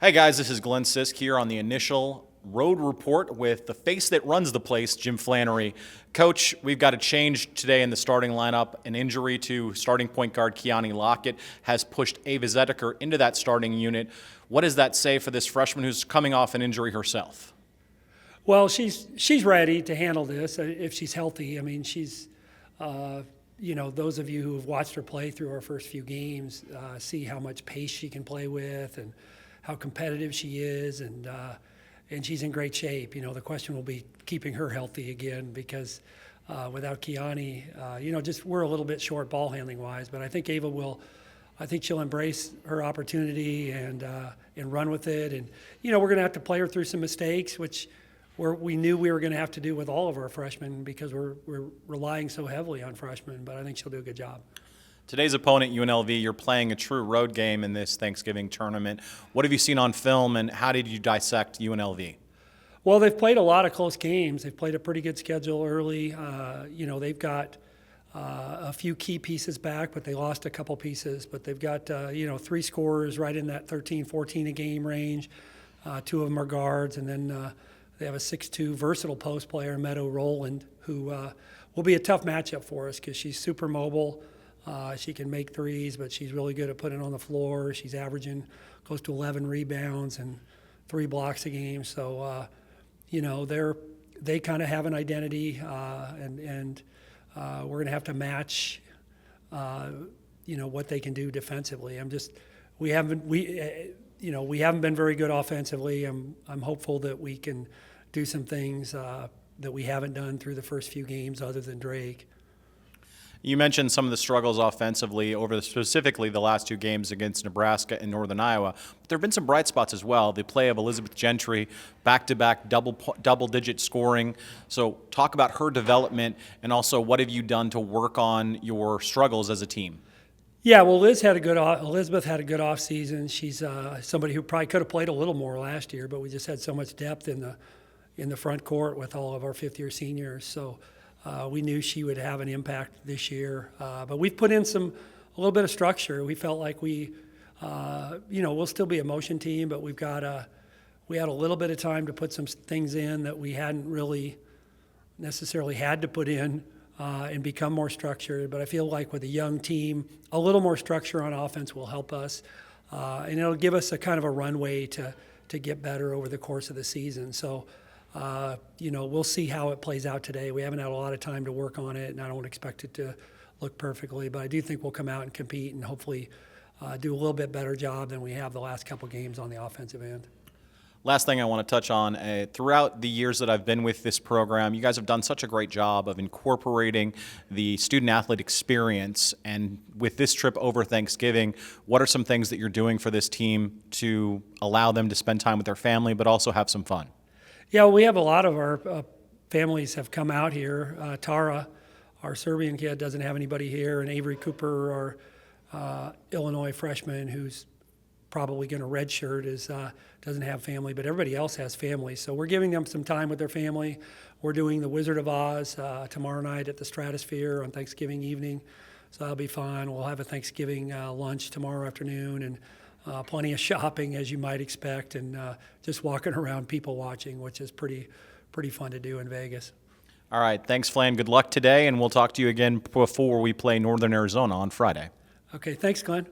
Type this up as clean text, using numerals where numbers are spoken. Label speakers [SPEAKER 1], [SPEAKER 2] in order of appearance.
[SPEAKER 1] Hey guys, this is Glenn Sisk here on the initial road report with the face that runs the place, Jim Flannery. Coach, we've got a change today in the starting lineup. An injury to starting point guard Keani Lockett has pushed Ava Zedeker into that starting unit. What does that say for this freshman who's coming off an injury herself?
[SPEAKER 2] Well, she's ready to handle this if she's healthy. I mean, she's, those of you who have watched her play through our first few games see how much pace she can play with and how competitive she is, and she's in great shape. The question will be keeping her healthy again because without Keani, we're a little bit short ball handling wise. But I think Ava will. I think she'll embrace her opportunity and run with it. And we're going to have to play her through some mistakes, which we knew we were going to have to do with all of our freshmen because we're relying so heavily on freshmen. But I think she'll do a good job.
[SPEAKER 1] Today's opponent, UNLV, you're playing a true road game in this Thanksgiving tournament. What have you seen on film, and how did you dissect UNLV?
[SPEAKER 2] Well, they've played a lot of close games. They've played a pretty good schedule early. They've got a few key pieces back, but they lost a couple pieces. But they've got, three scorers right in that 13, 14 a game range. Two of them are guards, and then they have a 6'2" versatile post player, Meadow Rowland, who will be a tough matchup for us because she's super mobile. She can make threes, but she's really good at putting it on the floor. She's averaging close to 11 rebounds and 3 blocks a game. So, they kind of have an identity, and we're going to have to match, what they can do defensively. We haven't been very good offensively. I'm hopeful that we can do some things that we haven't done through the first few games other than Drake.
[SPEAKER 1] You mentioned some of the struggles offensively over specifically the last 2 games against Nebraska and Northern Iowa. But there have been some bright spots as well. The play of Elizabeth Gentry, back-to-back double-digit scoring. So talk about her development, and also what have you done to work on your struggles as a team?
[SPEAKER 2] Yeah, well, Elizabeth had a good off season. She's somebody who probably could have played a little more last year, but we just had so much depth in the front court with all of our fifth-year seniors. So. We knew she would have an impact this year, but we've put in a little bit of structure. We felt like we'll still be a motion team, but we had a little bit of time to put some things in that we hadn't really necessarily had to put in and become more structured. But I feel like with a young team, a little more structure on offense will help us, and it'll give us a kind of a runway to get better over the course of the season. So. We'll see how it plays out today. We haven't had a lot of time to work on it, and I don't expect it to look perfectly, but I do think we'll come out and compete and hopefully do a little bit better job than we have the last couple games on the offensive end.
[SPEAKER 1] Last thing I want to touch on, throughout the years that I've been with this program, you guys have done such a great job of incorporating the student-athlete experience. And with this trip over Thanksgiving, what are some things that you're doing for this team to allow them to spend time with their family but also have some fun?
[SPEAKER 2] Yeah, we have a lot of our families have come out here. Tara, our Serbian kid, doesn't have anybody here, and Avery Cooper, our Illinois freshman, who's probably going to redshirt, doesn't have family, but everybody else has family. So we're giving them some time with their family. We're doing the Wizard of Oz tomorrow night at the Stratosphere on Thanksgiving evening, so that'll be fun. We'll have a Thanksgiving lunch tomorrow afternoon, and plenty of shopping, as you might expect, and just walking around, people watching, which is pretty fun to do in Vegas.
[SPEAKER 1] All right. Thanks, Flan. Good luck today, and we'll talk to you again before we play Northern Arizona on Friday.
[SPEAKER 2] Okay. Thanks, Glenn.